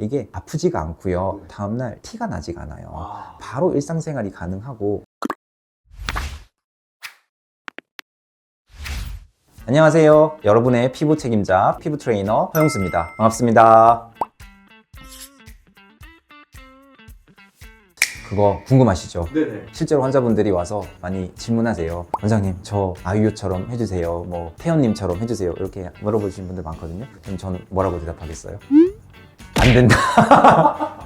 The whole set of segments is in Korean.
이게 아프지가 않고요. 다음날 티가 나지가 않아요. 바로 일상생활이 가능하고. 안녕하세요. 여러분의 피부 책임자, 피부 트레이너 허영수입니다. 반갑습니다. 그거 궁금하시죠? 네네. 실제로 환자분들이 와서 많이 질문하세요. 원장님, 저 아이유처럼 해주세요. 뭐 태연님처럼 해주세요. 이렇게 물어보시는 분들 많거든요. 그럼 저는 뭐라고 대답하겠어요? 안 된다.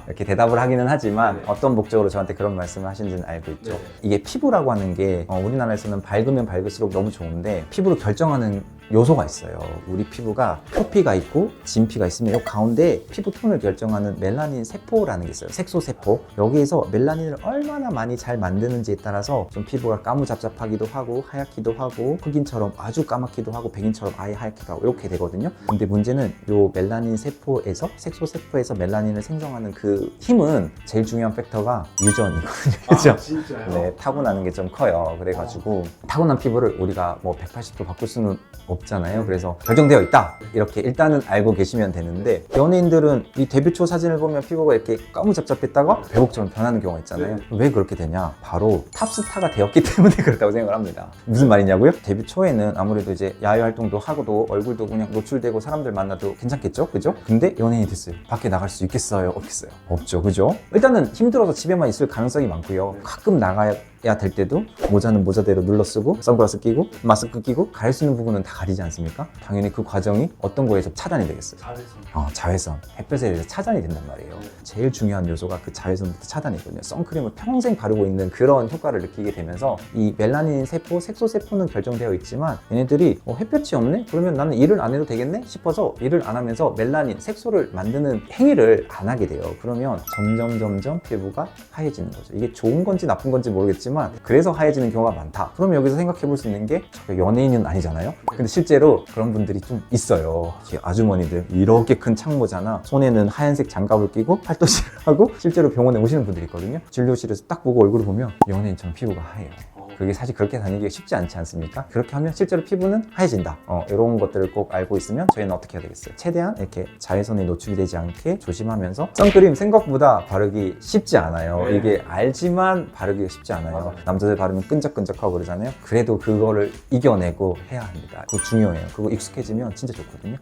이렇게 대답을 하기는 하지만 어떤 목적으로 저한테 그런 말씀을 하시는지는 알고 있죠. 네네. 이게 피부라고 하는 게 우리나라에서는 밝으면 밝을수록 너무 좋은데 피부를 결정하는 요소가 있어요. 우리 피부가 표피가 있고 진피가 있으면 이 가운데 피부 톤을 결정하는 멜라닌 세포라는 게 있어요. 색소세포. 여기에서 멜라닌을 얼마나 많이 잘 만드는지에 따라서 좀 피부가 까무잡잡하기도 하고 하얗기도 하고 흑인처럼 아주 까맣기도 하고 백인처럼 아예 하얗기도 하고 이렇게 되거든요. 근데 문제는 이 멜라닌 세포에서 색소세포에서 멜라닌을 생성하는 그 힘은 제일 중요한 팩터가 유전이거든요. 그죠? 진짜요? 네, 타고나는 게 좀 커요. 그래가지고 타고난 피부를 우리가 뭐 180도 바꿀 수는 없잖아요. 그래서 결정되어 있다 이렇게 일단은 알고 계시면 되는데, 연예인들은 이 데뷔 초 사진을 보면 피부가 이렇게 까무잡잡했다가 회복처럼 변하는 경우가 있잖아요. 왜 그렇게 되냐? 바로 탑스타가 되었기 때문에 그렇다고 생각을 합니다. 무슨 말이냐고요? 데뷔 초에는 아무래도 이제 야외 활동도 하고도 얼굴도 그냥 노출되고 사람들 만나도 괜찮겠죠? 그죠? 근데 연예인이 됐어요. 밖에 나갈 수 있겠어요? 없겠어요? 없죠. 그죠? 일단은 힘들어서 집에만 있을 가능성이 많고요. 가끔 나가야 될 때도 모자는 모자대로 눌러 쓰고 선글라스 끼고 마스크 끼고 가릴 수 있는 부분은 다 가리지 않습니까? 당연히 그 과정이 어떤 거에서 차단이 되겠어요? 자외선. 자외선, 햇볕에 의해서 차단이 된단 말이에요. 제일 중요한 요소가 그 자외선부터 차단이거든요. 선크림을 평생 바르고 있는 그런 효과를 느끼게 되면서 이 멜라닌 세포, 색소세포는 결정되어 있지만 얘네들이 햇볕이 없네? 그러면 나는 일을 안 해도 되겠네? 싶어서 일을 안 하면서 멜라닌, 색소를 만드는 행위를 안 하게 돼요. 그러면 점점 피부가 하얘지는 거죠. 이게 좋은 건지 나쁜 건지 모르겠지만 그래서 하얘지는 경우가 많다. 그러면 여기서 생각해 볼 수 있는 게 연예인은 아니잖아요. 근데 실제로 그런 분들이 좀 있어요. 아주머니들 이렇게 큰 창모자나 손에는 하얀색 장갑을 끼고 팔도질을 하고 실제로 병원에 오시는 분들이 있거든요. 진료실에서 딱 보고 얼굴을 보면 연예인처럼 피부가 하얘요. 그게 사실 그렇게 다니기가 쉽지 않지 않습니까? 그렇게 하면 실제로 피부는 하얘진다. 이런 것들을 꼭 알고 있으면 저희는 어떻게 해야 되겠어요? 최대한 이렇게 자외선에 노출이 되지 않게 조심하면서 선크림 생각보다 바르기 쉽지 않아요. 네. 이게 알지만 바르기가 쉽지 않아요. 맞아요. 남자들 바르면 끈적끈적하고 그러잖아요. 그래도 그거를 이겨내고 해야 합니다. 그거 중요해요. 그거 익숙해지면 진짜 좋거든요.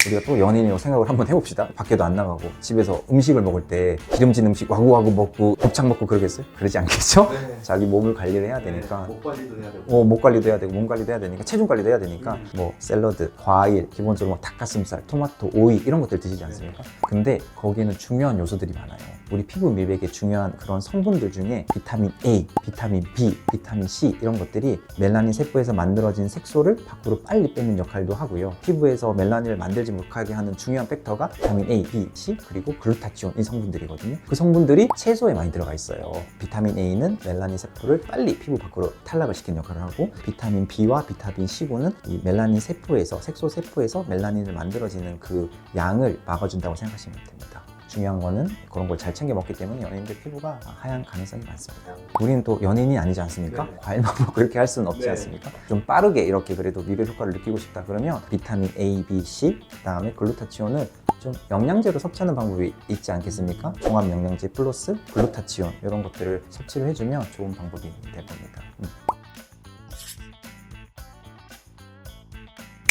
우리가 또 연인이라고 생각을 한번 해봅시다. 밖에도 안 나가고 집에서 음식을 먹을 때 기름진 음식 와구와구 먹고 곱창 먹고 그러겠어요? 그러지 않겠죠? 네. 자기 몸을 관리를 해야 되니까 목 관리도 해야 되고. 목 관리도 해야 되고 몸 관리도 해야 되니까 체중 관리도 해야 되니까 뭐 샐러드, 과일, 기본적으로 뭐 닭가슴살, 토마토, 오이 이런 것들 드시지 않습니까? 근데 거기에는 중요한 요소들이 많아요. 우리 피부 밀백에 중요한 그런 성분들 중에 비타민 A, 비타민 B, 비타민 C 이런 것들이 멜라닌 세포에서 만들어진 색소를 밖으로 빨리 빼는 역할도 하고요. 피부에서 멜라닌을 만들지 못하게 하는 중요한 팩터가 비타민 A, B, C 그리고 글루타치온 이 성분들이거든요. 그 성분들이 채소에 많이 들어가 있어요. 비타민 A는 멜라닌 세포를 빨리 피부 밖으로 탈락을 시키는 역할을 하고, 비타민 B와 비타민 C군은 이 멜라닌 세포에서 색소 세포에서 멜라닌을 만들어지는 그 양을 막아준다고 생각하시면 됩니다. 중요한 거는 그런 걸 잘 챙겨 먹기 때문에 연예인들 피부가 하얀 가능성이 많습니다. 우리는 또 연예인이 아니지 않습니까? 네. 과일만 먹고 이렇게 할 수는 없지 네. 않습니까? 좀 빠르게 이렇게 그래도 미백 효과를 느끼고 싶다 그러면 비타민 A, B, C 그다음에 글루타치온을 좀 영양제로 섭취하는 방법이 있지 않겠습니까? 종합 영양제 플러스 글루타치온 이런 것들을 섭취를 해주면 좋은 방법이 될 겁니다.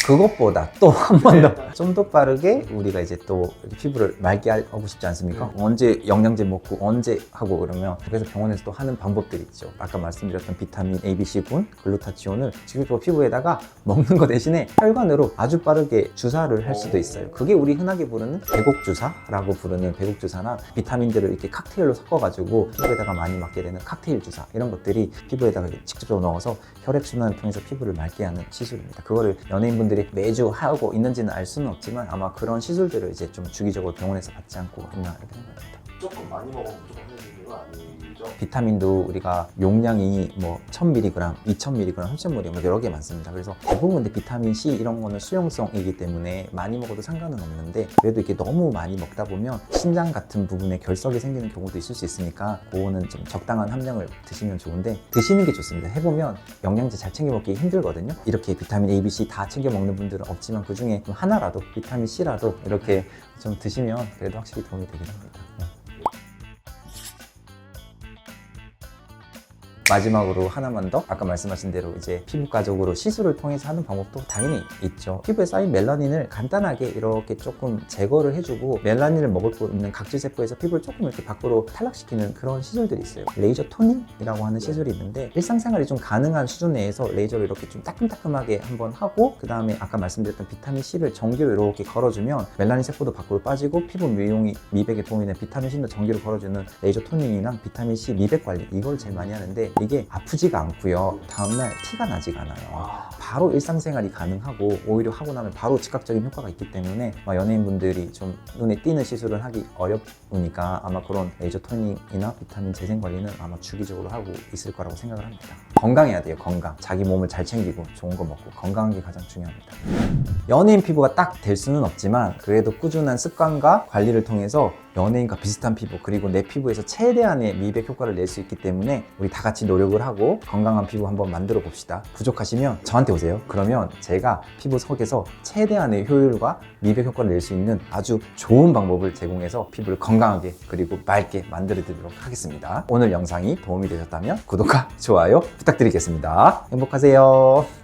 그것보다 또 한 번 더 좀 더 빠르게 우리가 이제 또 이렇게 피부를 맑게 하고 싶지 않습니까? 언제 영양제 먹고 언제 하고 그러면 그래서 병원에서 또 하는 방법들이 있죠. 아까 말씀드렸던 비타민 A, B, C군, 글루타치온을 직접적으로 피부에다가 먹는 거 대신에 혈관으로 아주 빠르게 주사를 할 수도 있어요. 그게 우리 흔하게 부르는 배곡주사라고 부르는 배곡주사나 비타민들을 이렇게 칵테일로 섞어가지고 피부에다가 많이 맞게 되는 칵테일 주사 이런 것들이 피부에다가 직접적으로 넣어서 혈액순환을 통해서 피부를 맑게 하는 시술입니다. 그거를 연예인분들이 매주 하고 있는지는 알 수는 없지만 아마 그런 시술들을 이제 좀 주기적으로 병원에서 받지 않고 있나 이렇게 생각합니다. 조금 많이 먹으면 무조건 해주는 건 아니죠? 비타민도 우리가 용량이 뭐 1000mg, 2000mg, 3000mg 뭐 여러 개 많습니다. 그래서 대부분 근데 비타민 C 이런 거는 수용성이기 때문에 많이 먹어도 상관은 없는데 그래도 이게 너무 많이 먹다 보면 신장 같은 부분에 결석이 생기는 경우도 있을 수 있으니까 그거는 좀 적당한 함량을 드시면 좋은데 드시는 게 좋습니다. 해보면 영양제 잘 챙겨 먹기 힘들거든요. 이렇게 비타민 A, B, C 다 챙겨 먹는 분들은 없지만 그 중에 하나라도 비타민 C라도 이렇게 좀 드시면 그래도 확실히 도움이 되긴 합니다. 마지막으로 하나만 더, 아까 말씀하신 대로 이제 피부과적으로 시술을 통해서 하는 방법도 당연히 있죠. 피부에 쌓인 멜라닌을 간단하게 이렇게 조금 제거를 해주고 멜라닌을 먹을 수 있는 각질 세포에서 피부를 조금 이렇게 밖으로 탈락시키는 그런 시술들이 있어요. 레이저 토닝이라고 하는 시술이 있는데 일상생활이 좀 가능한 수준 내에서 레이저를 이렇게 좀 따끔따끔하게 한번 하고 그 다음에 아까 말씀드렸던 비타민 C를 전기로 이렇게 걸어주면 멜라닌 세포도 밖으로 빠지고 피부 미백에 도움이 되는 비타민 C도 전기로 걸어주는 레이저 토닝이랑 비타민 C 미백 관리, 이걸 제일 많이 하는데 이게 아프지가 않고요. 다음날 티가 나지가 않아요. 바로 일상생활이 가능하고 오히려 하고 나면 바로 즉각적인 효과가 있기 때문에 연예인분들이 좀 눈에 띄는 시술을 하기 어렵으니까 아마 그런 레이저 토닝이나 비타민 재생 관리는 아마 주기적으로 하고 있을 거라고 생각을 합니다. 건강해야 돼요. 건강. 자기 몸을 잘 챙기고 좋은 거 먹고 건강한 게 가장 중요합니다. 연예인 피부가 딱 될 수는 없지만 그래도 꾸준한 습관과 관리를 통해서 연예인과 비슷한 피부, 그리고 내 피부에서 최대한의 미백 효과를 낼 수 있기 때문에 우리 다 같이 노력을 하고 건강한 피부 한번 만들어 봅시다. 부족하시면 저한테 오세요. 그러면 제가 피부 속에서 최대한의 효율과 미백 효과를 낼 수 있는 아주 좋은 방법을 제공해서 피부를 건강하게 그리고 맑게 만들어 드리도록 하겠습니다. 오늘 영상이 도움이 되셨다면 구독과 좋아요 부탁드리겠습니다. 행복하세요.